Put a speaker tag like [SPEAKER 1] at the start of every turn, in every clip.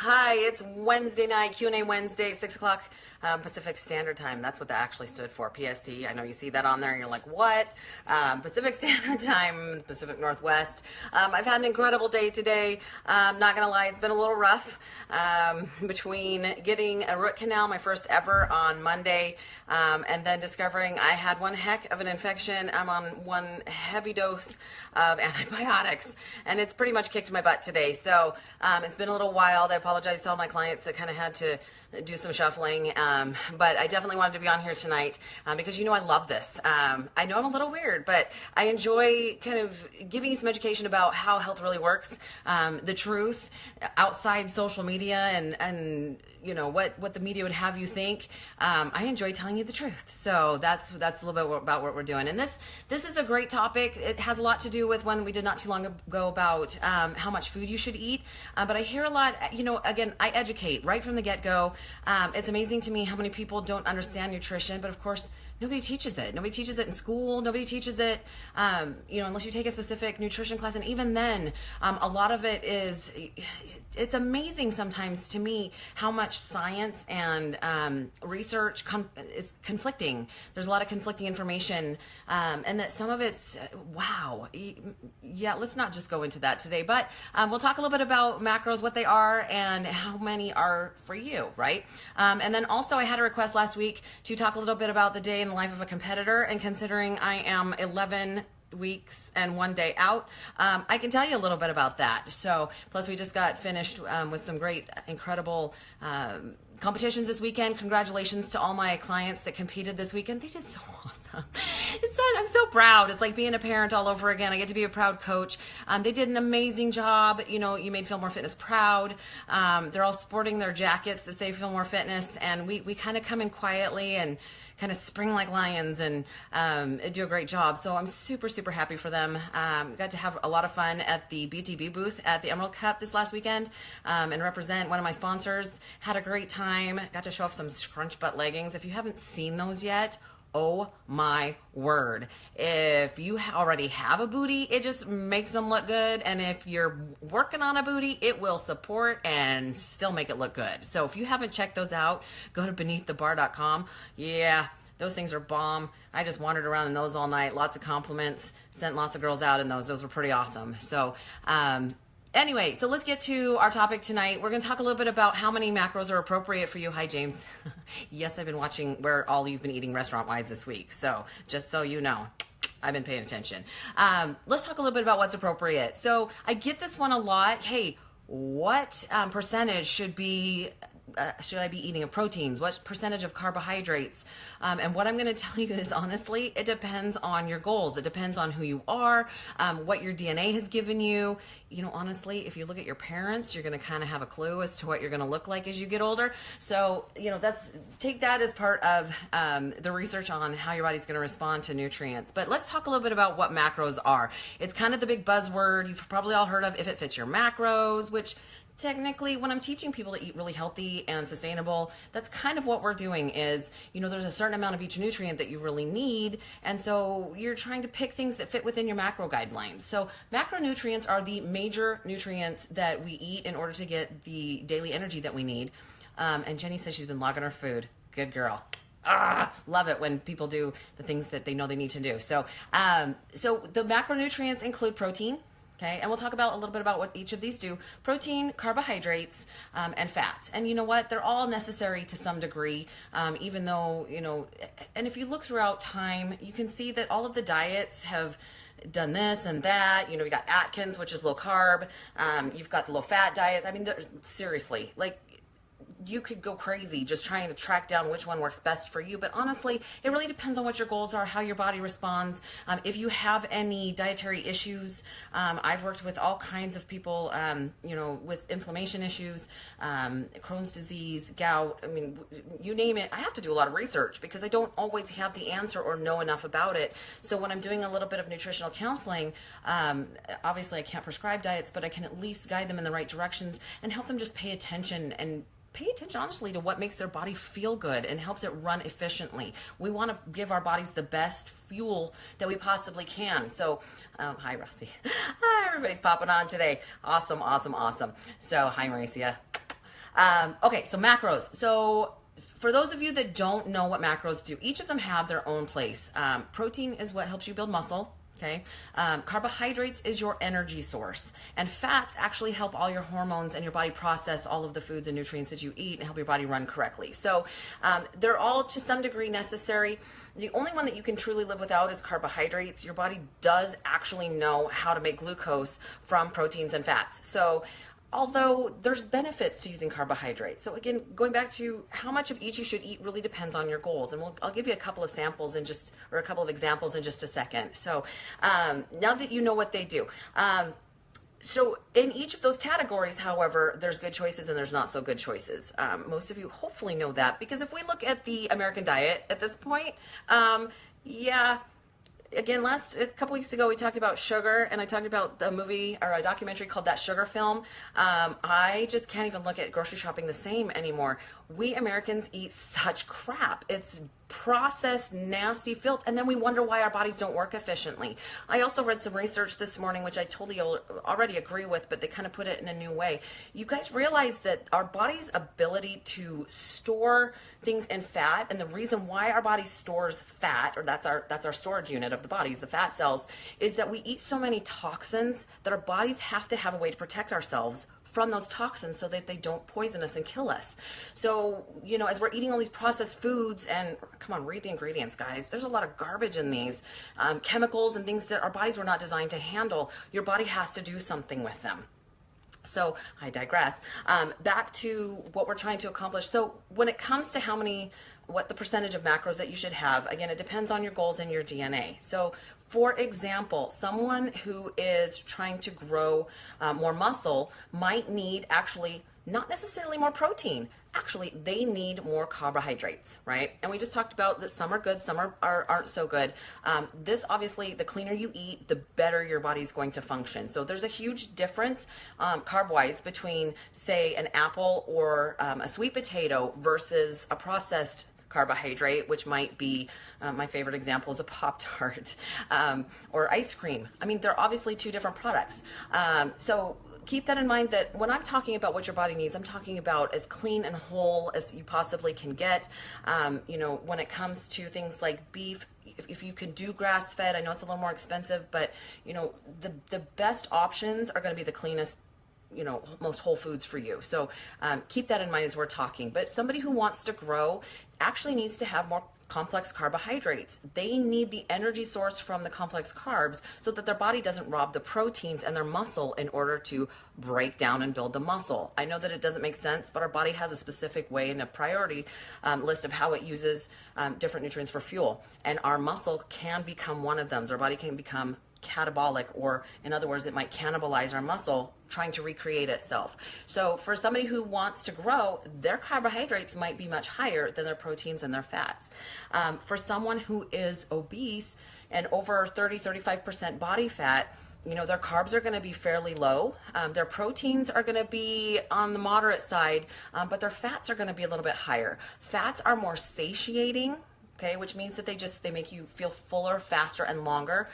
[SPEAKER 1] Hi, it's Wednesday night, Q&A Wednesday, 6 o'clock Pacific Standard Time. That's what that actually stood for, PST. I know you see that on there and you're like, what? Pacific Standard Time, Pacific Northwest. I've had an incredible day today. Not going to lie, it's been a little rough between getting a root canal, my first ever, on Monday, and then discovering I had one heck of an infection. I'm on one heavy dose of antibiotics, and it's pretty much kicked my butt today. So it's been a little wild. I apologize to all my clients that kind of had to do some shuffling, but I definitely wanted to be on here tonight because I love this. I know I'm a little weird, but I enjoy kind of giving you some education about how health really works, the truth outside social media, and what the media would have you think. I enjoy telling you the truth, so that's a little bit about what we're doing. And this is a great topic. It has a lot to do with one we did not too long ago about how much food you should eat. But I hear a lot. Again, I educate right from the get-go. It's amazing to me how many people don't understand nutrition, but of course, nobody teaches it. Nobody teaches it in school. Nobody teaches it, unless you take a specific nutrition class. And even then, a lot of it is, it's amazing sometimes to me how much science and research is conflicting. There's a lot of conflicting information, and that some of it's, wow. Yeah, let's not just go into that today, but we'll talk a little bit about macros, what they are, and how many are for you, right? And then also I had a request last week to talk a little bit about the day in the life of a competitor, and considering I am 11 weeks and 1 day out, I can tell you a little bit about that. So plus we just got finished with some great, incredible competitions this weekend. Congratulations to all my clients that competed this weekend. They did so awesome. I'm so proud. It's like being a parent all over again. I get to be a proud coach. They did an amazing job. You made Fillmore Fitness proud. They're all sporting their jackets that say Fillmore Fitness, and we kind of come in quietly and kind of spring like lions and do a great job. So I'm super, super happy for them. Got to have a lot of fun at the BTB booth at the Emerald Cup this last weekend and represent one of my sponsors. Had a great time. Got to show off some scrunch butt leggings. If you haven't seen those yet, oh my word. If you already have a booty, it just makes them look good. And if you're working on a booty, it will support and still make it look good. So if you haven't checked those out, go to beneaththebar.com. Yeah, those things are bomb. I just wandered around in those all night. Lots of compliments. Sent lots of girls out in those. Those were pretty awesome. So, anyway, so let's get to our topic tonight. We're going to talk a little bit about how many macros are appropriate for you. Hi, James. Yes, I've been watching where all you've been eating restaurant-wise this week. So just so you know, I've been paying attention. Let's talk a little bit about what's appropriate. So I get this one a lot. Hey, what percentage should I be eating of proteins? What percentage of carbohydrates? And what I'm going to tell you is, honestly, it depends on your goals. It depends on who you are, what your DNA has given you. Honestly, if you look at your parents, you're going to kind of have a clue as to what you're going to look like as you get older. So, take that as part of the research on how your body's going to respond to nutrients. But let's talk a little bit about what macros are. It's kind of the big buzzword you've probably all heard of, if it fits your macros, which technically, when I'm teaching people to eat really healthy and sustainable, that's kind of what we're doing is, there's a certain amount of each nutrient that you really need. And so you're trying to pick things that fit within your macro guidelines. So macronutrients are the major nutrients that we eat in order to get the daily energy that we need. And Jenny says she's been logging her food. Good girl. Love it when people do the things that they know they need to do. So the macronutrients include protein. Okay, and we'll talk about a little bit about what each of these do. Protein, carbohydrates, and fats. And you know what? They're all necessary to some degree, even though, and if you look throughout time, you can see that all of the diets have done this and that. You got Atkins, which is low carb. You've got the low fat diet. I mean, seriously, like, you could go crazy just trying to track down which one works best for you. But honestly, it really depends on what your goals are, how your body responds. If you have any dietary issues, I've worked with all kinds of people, with inflammation issues, Crohn's disease, gout. I mean, you name it. I have to do a lot of research because I don't always have the answer or know enough about it. So when I'm doing a little bit of nutritional counseling, obviously I can't prescribe diets, but I can at least guide them in the right directions and help them just pay attention honestly to what makes their body feel good and helps it run efficiently. We want to give our bodies the best fuel that we possibly can. So, hi Rossi. Hi, everybody's popping on today. Awesome. So, hi Mauricia. Okay, so macros. So for those of you that don't know what macros do, each of them have their own place. Protein is what helps you build muscle. Okay. Carbohydrates is your energy source, and fats actually help all your hormones and your body process all of the foods and nutrients that you eat and help your body run correctly. So they're all to some degree necessary. The only one that you can truly live without is carbohydrates. Your body does actually know how to make glucose from proteins and fats. So although there's benefits to using carbohydrates. So again, going back to how much of each you should eat really depends on your goals. And I'll give you a couple of samples or a couple of examples in just a second. So now that you know what they do. So in each of those categories, however, there's good choices and there's not so good choices. Most of you hopefully know that, because if we look at the American diet at this point, yeah, again, a couple weeks ago, we talked about sugar, and I talked about the movie or a documentary called That Sugar Film. I just can't even look at grocery shopping the same anymore. We Americans eat such crap. It's processed, nasty filth, and then we wonder why our bodies don't work efficiently. I also read some research this morning, which I totally already agree with, but they kind of put it in a new way. You guys realize that our body's ability to store things in fat, and the reason why our body stores fat, or that's our storage unit of the bodies, the fat cells, is that we eat so many toxins that our bodies have to have a way to protect ourselves from those toxins so that they don't poison us and kill us. So, as we're eating all these processed foods, and come on, read the ingredients, guys. There's a lot of garbage in these chemicals and things that our bodies were not designed to handle. Your body has to do something with them. So I digress. Back to what we're trying to accomplish. So when it comes to what the percentage of macros that you should have, again, it depends on your goals and your DNA. So for example, someone who is trying to grow more muscle might need actually not necessarily more protein. Actually, they need more carbohydrates, right? And we just talked about that some are good, some aren't so good. This obviously, the cleaner you eat, the better your body's going to function. So there's a huge difference carb-wise between, say, an apple or a sweet potato versus a processed carbohydrate, which might be, my favorite example is a Pop-Tart or ice cream. I mean, they're obviously two different products. So keep that in mind, that when I'm talking about what your body needs, I'm talking about as clean and whole as you possibly can get. When it comes to things like beef, if you can do grass-fed, I know it's a little more expensive, but the best options are going to be the cleanest, most whole foods for you. So keep that in mind as we're talking. But somebody who wants to grow actually needs to have more complex carbohydrates. They need the energy source from the complex carbs so that their body doesn't rob the proteins and their muscle in order to break down and build the muscle. I know that it doesn't make sense, but our body has a specific way and a priority list of how it uses different nutrients for fuel. And our muscle can become one of them. So our body can become catabolic, or in other words, it might cannibalize our muscle trying to recreate itself. So for somebody who wants to grow, their carbohydrates might be much higher than their proteins and their fats. For someone who is obese and over 30-35% body fat, their carbs are going to be fairly low. Their proteins are going to be on the moderate side, but their fats are going to be a little bit higher. Fats are more satiating, okay, which means that they make you feel fuller, faster, and longer.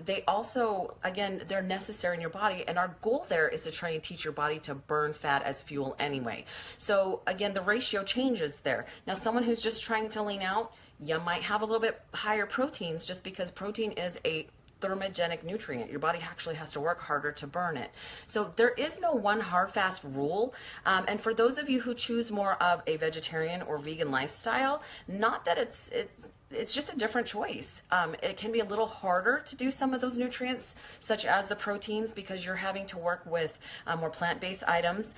[SPEAKER 1] They also, again, they're necessary in your body, and our goal there is to try and teach your body to burn fat as fuel anyway. So again, the ratio changes there. Now, someone who's just trying to lean out, you might have a little bit higher proteins, just because protein is a thermogenic nutrient. Your body actually has to work harder to burn it. So there is no one hard fast rule. And for those of you who choose more of a vegetarian or vegan lifestyle, not that it's just a different choice. It can be a little harder to do some of those nutrients, such as the proteins, because you're having to work with more plant-based items,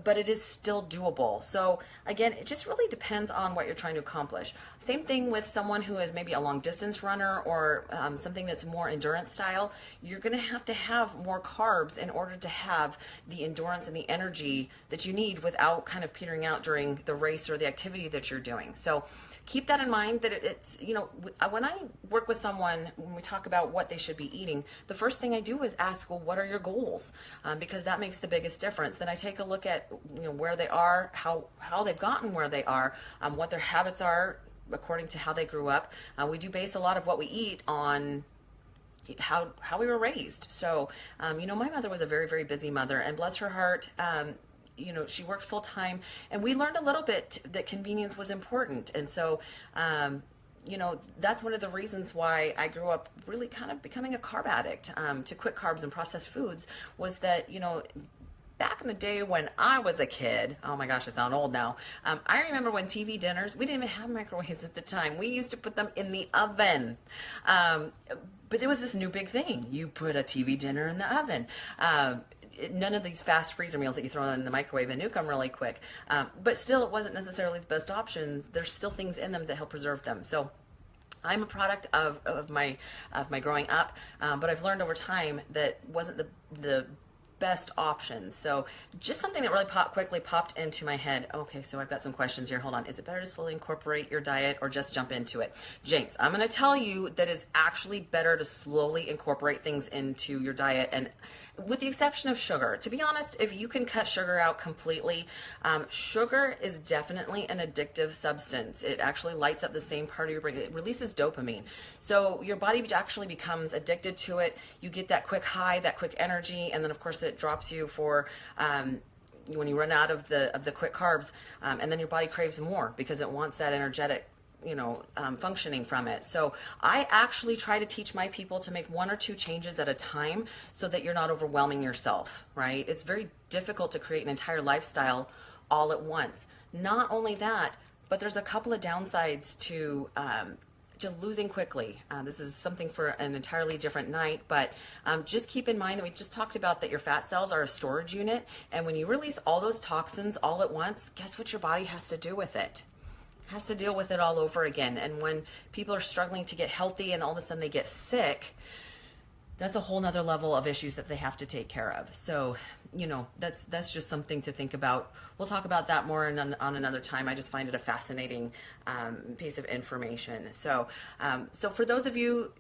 [SPEAKER 1] but it is still doable. So again, it just really depends on what you're trying to accomplish. Same thing with someone who is maybe a long-distance runner or something that's more endurance style. You're going to have more carbs in order to have the endurance and the energy that you need without kind of petering out during the race or the activity that you're doing. So keep that in mind, that it's, when I work with someone, when we talk about what they should be eating, the first thing I do is ask, well, what are your goals? Because that makes the biggest difference. Then I take a look at, where they are, how they've gotten where they are, what their habits are according to how they grew up. We do base a lot of what we eat on how we were raised. So, my mother was a very, very busy mother, and bless her heart, she worked full time, and we learned a little bit that convenience was important. And so, that's one of the reasons why I grew up really kind of becoming a carb addict to quick carbs and processed foods, was that, back in the day when I was a kid, oh my gosh, I sound old now. I remember when TV dinners, we didn't even have microwaves at the time. We used to put them in the oven. But it was this new big thing. You put a TV dinner in the oven. None of these fast freezer meals that you throw in the microwave and nuke them really quick. But still, it wasn't necessarily the best option. There's still things in them that help preserve them. So I'm a product of my growing up, but I've learned over time that wasn't the best options. So just something that really quickly popped into my head. Okay, so I've got some questions here. Hold on. Is it better to slowly incorporate your diet or just jump into it? James, I'm going to tell you that it's actually better to slowly incorporate things into your diet, and with the exception of sugar. To be honest, if you can cut sugar out completely, sugar is definitely an addictive substance. It actually lights up the same part of your brain. It releases dopamine. So your body actually becomes addicted to it. You get that quick high, that quick energy, and then of course it drops you for when you run out of the quick carbs, and then your body craves more because it wants that energetic functioning from it. So I actually try to teach my people to make 1 or 2 changes at a time so that you're not overwhelming yourself, right? It's very difficult to create an entire lifestyle all at once. Not only that, but there's a couple of downsides to losing quickly. This is something for an entirely different night, but just keep in mind that we just talked about that your fat cells are a storage unit, and when you release all those toxins all at once, guess what your body has to do with it? Has to deal with it all over again. And when people are struggling to get healthy and all of a sudden they get sick, that's a whole nother level of issues that they have to take care of. So, that's just something to think about. We'll talk about that more on another time. I just find it a fascinating piece of information. So for those of you,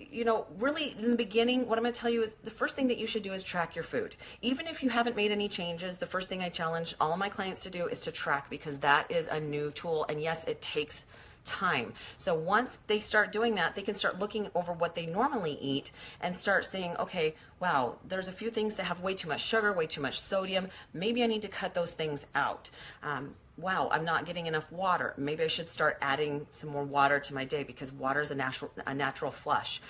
[SPEAKER 1] really in the beginning, what I'm going to tell you is the first thing that you should do is track your food. Even if you haven't made any changes, the first thing I challenge all of my clients to do is to track, because that is a new tool. And yes, it takes time. So once they start doing that, they can start looking over what they normally eat and start saying, okay, wow, there's a few things that have way too much sugar, way too much sodium. Maybe I need to cut those things out. Wow, I'm not getting enough water. Maybe I should start adding some more water to my day, because water is a natural flush.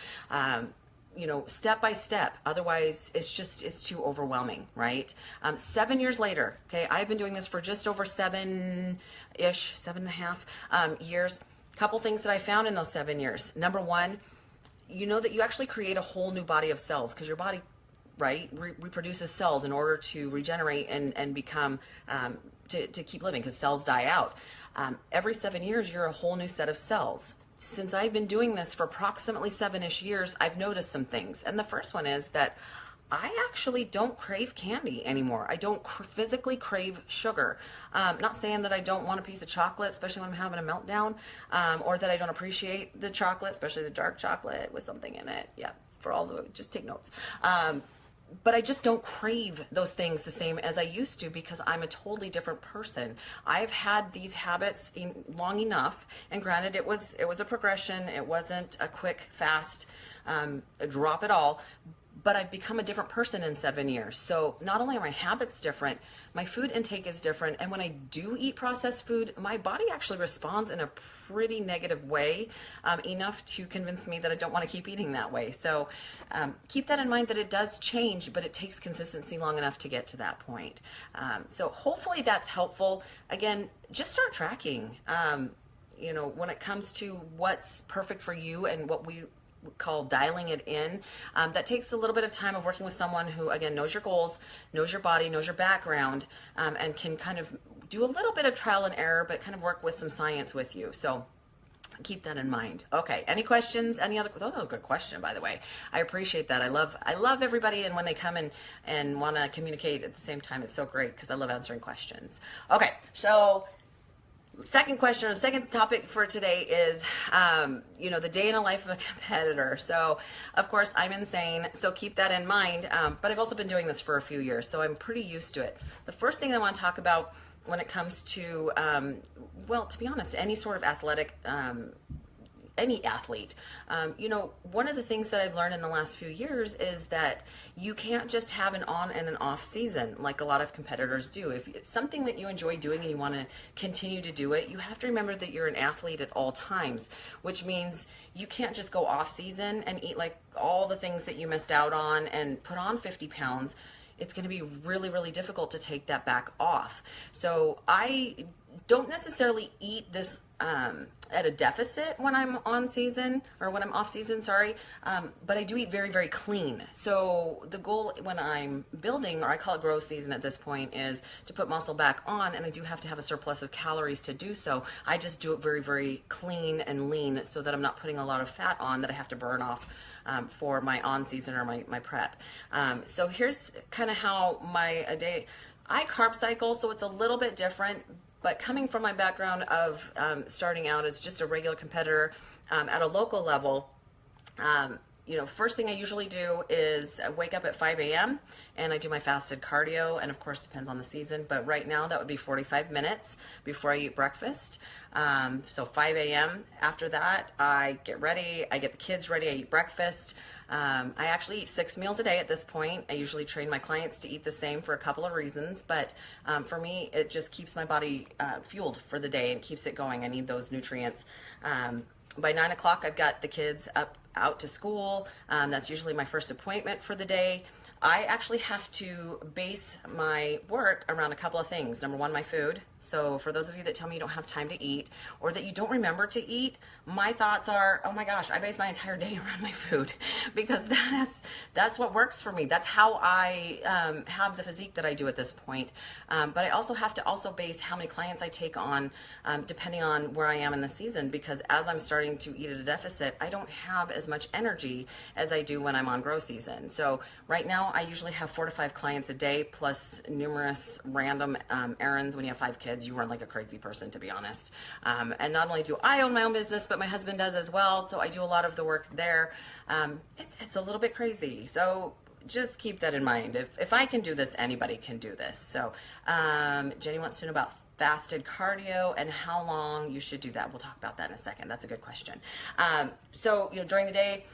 [SPEAKER 1] Step by step. Otherwise, it's too overwhelming, right? 7 years later, okay, I've been doing this for just over 7.5 years. Couple things that I found in those 7 years. Number one, that you actually create a whole new body of cells, because your body, right, reproduces cells in order to regenerate and become, to keep living, because cells die out. Every 7 years, you're a whole new set of cells. Since I've been doing this for approximately 7-ish years, I've noticed some things. And the first one is that I actually don't crave candy anymore. I don't physically crave sugar. Not saying that I don't want a piece of chocolate, especially when I'm having a meltdown, or that I don't appreciate the chocolate, especially the dark chocolate with something in it. Yeah, just take notes. But I just don't crave those things the same as I used to, because I'm a totally different person. I've had these habits long enough, and granted, it was a progression. It wasn't a quick, fast drop at all. But I've become a different person in 7 years. So not only are my habits different, my food intake is different. And when I do eat processed food, my body actually responds in a pretty negative way, enough to convince me that I don't want to keep eating that way. So keep that in mind, that it does change, but it takes consistency long enough to get to that point. So hopefully that's helpful. Again, just start tracking. When it comes to what's perfect for you and what we call dialing it in, that takes a little bit of time of working with someone who, again, knows your goals, knows your body, knows your background, and can kind of do a little bit of trial and error, but kind of work with some science with you. So keep that in mind. Okay, any questions? That was a good question, by the way. I appreciate that. I love everybody, and when they come in and want to communicate at the same time, it's so great, because I love answering questions. Okay, so second question, or second topic for today is, the day in the life of a competitor. So, of course, I'm insane, so keep that in mind. But I've also been doing this for a few years, so I'm pretty used to it. The first thing I want to talk about when it comes to, to be honest, any sort of athletic any athlete. One of the things that I've learned in the last few years is that you can't just have an on and an off season like a lot of competitors do. If it's something that you enjoy doing and you want to continue to do it, you have to remember that you're an athlete at all times, which means you can't just go off season and eat like all the things that you missed out on and put on 50 pounds. It's going to be really, really difficult to take that back off. So I don't necessarily eat this at a deficit when I'm on season, or when I'm off season, sorry. But I do eat very, very clean. So the goal when I'm building, or I call it growth season at this point, is to put muscle back on, and I do have to have a surplus of calories to do so. I just do it very, very clean and lean so that I'm not putting a lot of fat on that I have to burn off for my on season or my prep. So here's kind of how my day, I carb cycle, so it's a little bit different. But coming from my background of starting out as just a regular competitor at a local level, first thing I usually do is I wake up at 5 a.m. and I do my fasted cardio, and of course depends on the season, but right now that would be 45 minutes before I eat breakfast. So 5 a.m. After that, I get ready, I get the kids ready, I eat breakfast. I actually eat 6 meals a day at this point. I usually train my clients to eat the same for a couple of reasons, but for me, it just keeps my body fueled for the day and keeps it going. I need those nutrients. By 9 o'clock, I've got the kids out to school. That's usually my first appointment for the day. I actually have to base my work around a couple of things. Number one, my food. So for those of you that tell me you don't have time to eat, or that you don't remember to eat, my thoughts are, oh my gosh, I base my entire day around my food, because that's what works for me. That's how I have the physique that I do at this point. But I also have to base how many clients I take on depending on where I am in the season, because as I'm starting to eat at a deficit, I don't have as much energy as I do when I'm on growth season. So right now I usually have 4 to 5 clients a day, plus numerous random errands. When you have 5 kids, you run like a crazy person, to be honest. And not only do I own my own business, but my husband does as well. So I do a lot of the work there. It's a little bit crazy. So just keep that in mind. If I can do this, anybody can do this. So Jenny wants to know about fasted cardio and how long you should do that. We'll talk about that in a second. That's a good question. So during the day,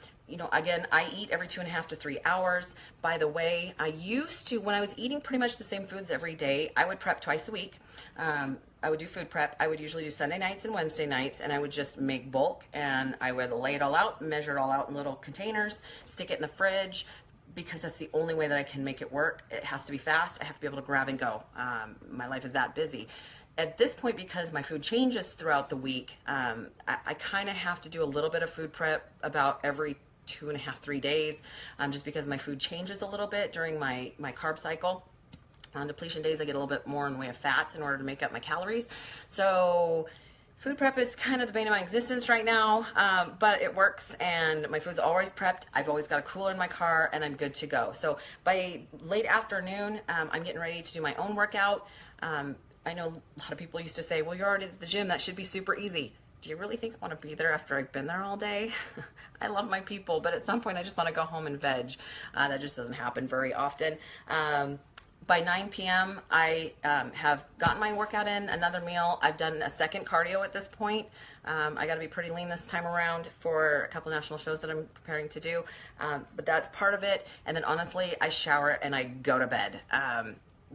[SPEAKER 1] again, I eat every 2.5 to 3 hours. By the way, I used to, when I was eating pretty much the same foods every day, I would prep twice a week. I would do food prep. I would usually do Sunday nights and Wednesday nights, and I would just make bulk, and I would lay it all out, measure it all out in little containers, stick it in the fridge, because that's the only way that I can make it work. It has to be fast. I have to be able to grab and go. My life is that busy. At this point, because my food changes throughout the week, I kind of have to do a little bit of food prep about every 2.5, 3 days, just because my food changes a little bit during my carb cycle. On depletion days, I get a little bit more in the way of fats in order to make up my calories. So food prep is kind of the bane of my existence right now, but it works, and my food's always prepped. I've always got a cooler in my car, and I'm good to go. So by late afternoon, I'm getting ready to do my own workout. I know a lot of people used to say, well, you're already at the gym, that should be super easy. Do you really think I want to be there after I've been there all day? I love my people, but at some point I just want to go home and veg. That just doesn't happen very often. By 9 p.m., I have gotten my workout in, another meal. I've done a second cardio at this point. I got to be pretty lean this time around for a couple national shows that I'm preparing to do, but that's part of it. And then honestly, I shower and I go to bed.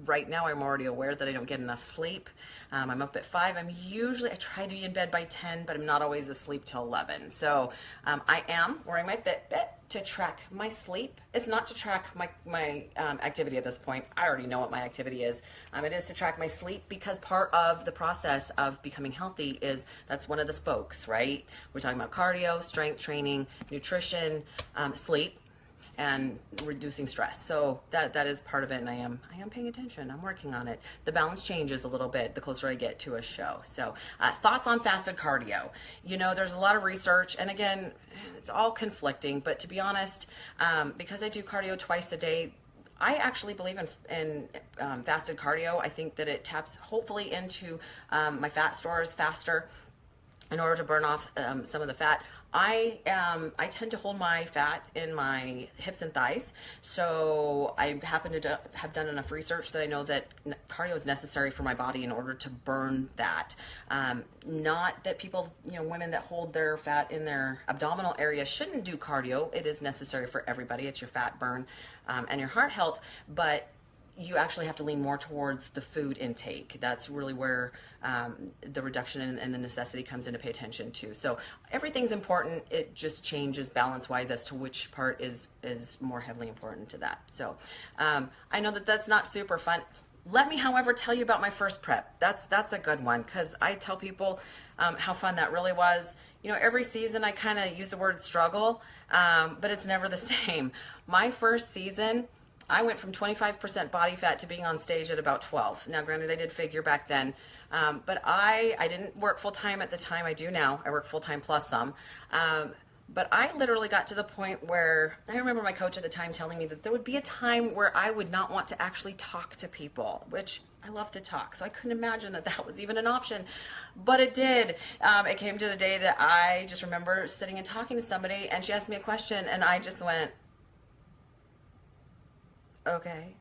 [SPEAKER 1] Right now, I'm already aware that I don't get enough sleep. I'm up at 5. I try to be in bed by 10, but I'm not always asleep till 11. So I am wearing my Fitbit to track my sleep. It's not to track my activity at this point. I already know what my activity is. It is to track my sleep, because part of the process of becoming healthy is that's one of the spokes, right? We're talking about cardio, strength training, nutrition, sleep, and reducing stress. So that is part of it, and I am paying attention. I'm working on it. The balance changes a little bit the closer I get to a show. So thoughts on fasted cardio. There's a lot of research, and again, it's all conflicting, but to be honest, because I do cardio twice a day, I actually believe in fasted cardio. I think that it taps hopefully into my fat stores faster. in order to burn off some of the fat. I tend to hold my fat in my hips and thighs. So I happen to have done enough research that I know that cardio is necessary for my body in order to burn that. Not that people, women that hold their fat in their abdominal area shouldn't do cardio. It is necessary for everybody. It's your fat burn and your heart health, but you actually have to lean more towards the food intake. That's really where the reduction and the necessity comes in to pay attention to. So everything's important. It just changes balance-wise as to which part is more heavily important to that. So I know that that's not super fun. Let me, however, tell you about my first prep. That's a good one, because I tell people how fun that really was. Every season I kind of use the word struggle, but it's never the same. My first season, I went from 25% body fat to being on stage at about 12. Now, granted, I did figure back then, but I didn't work full-time at the time. I do now. I work full-time plus some. But I literally got to the point where I remember my coach at the time telling me that there would be a time where I would not want to actually talk to people, which I love to talk. So I couldn't imagine that that was even an option, but it did. It came to the day that I just remember sitting and talking to somebody, and she asked me a question, and I just went, okay.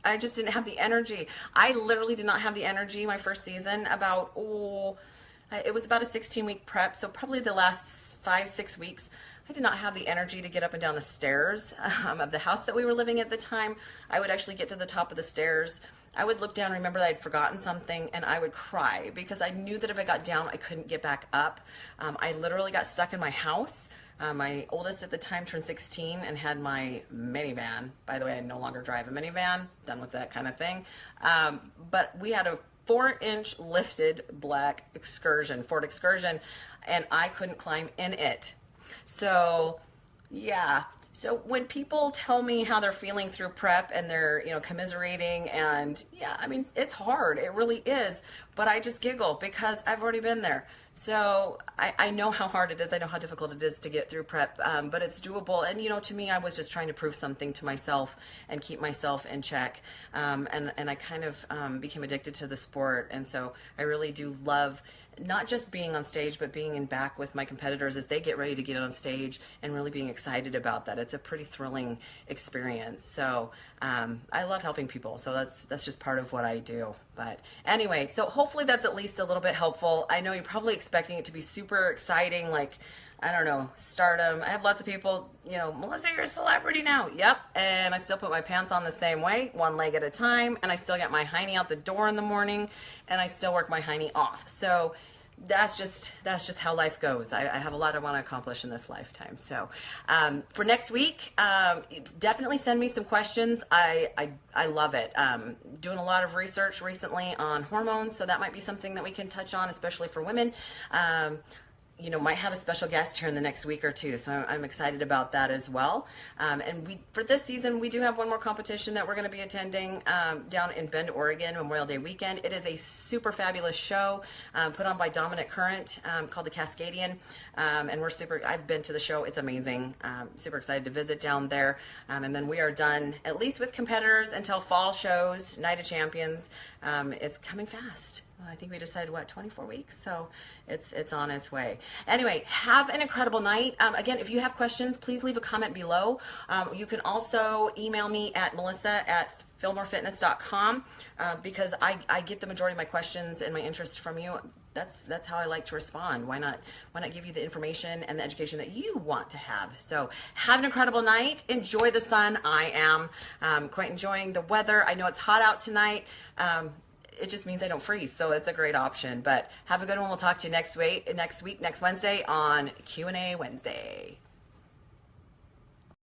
[SPEAKER 1] I just didn't have the energy. I literally did not have the energy my first season. It was about a 16-week prep, so probably the last 5-6 weeks, I did not have the energy to get up and down the stairs of the house that we were living at the time. I would actually get to the top of the stairs. I would look down, remember that I'd forgotten something, and I would cry because I knew that if I got down, I couldn't get back up. I literally got stuck in my house. My oldest at the time turned 16 and had my minivan. By the way, I no longer drive a minivan, done with that kind of thing. But we had a 4-inch lifted black Ford Excursion, and I couldn't climb in it. So, yeah. So when people tell me how they're feeling through prep and they're, commiserating, and yeah, I mean, it's hard. It really is. But I just giggle because I've already been there. So I know how hard it is. I know how difficult it is to get through prep, but it's doable. And, to me, I was just trying to prove something to myself and keep myself in check. And I kind of became addicted to the sport. And so I really do love not just being on stage, but being in back with my competitors as they get ready to get on stage and really being excited about that. It's a pretty thrilling experience. So I love helping people. So that's just part of what I do. But anyway, so hopefully that's at least a little bit helpful. I know you're probably expecting it to be super exciting, like, I don't know, stardom. I have lots of people, Melissa, you're a celebrity now. Yep. And I still put my pants on the same way, one leg at a time. And I still get my hiney out the door in the morning, and I still work my hiney off. So that's just how life goes. I have a lot I want to accomplish in this lifetime. So for next week, definitely send me some questions. I love it. Doing a lot of research recently on hormones, so that might be something that we can touch on, especially for women. Might have a special guest here in the next week or two, so I'm excited about that as well. And for this season, we do have one more competition that we're going to be attending down in Bend, Oregon, Memorial Day weekend. It is a super fabulous show put on by Dominic Current called the Cascadian, and I've been to the show. It's amazing. Super excited to visit down there. And then we are done, at least with competitors, until fall shows, Night of Champions. It's coming fast. I think we decided, 24 weeks? So it's on its way. Anyway, have an incredible night. Again, if you have questions, please leave a comment below. You can also email me at melissa@fillmorefitness.com because I get the majority of my questions and my interests from you. That's how I like to respond. Why not give you the information and the education that you want to have? So have an incredible night. Enjoy the sun. I am quite enjoying the weather. I know it's hot out tonight. It just means I don't freeze, so it's a great option. But have a good one. We'll talk to you next week, next Wednesday on Q&A Wednesday.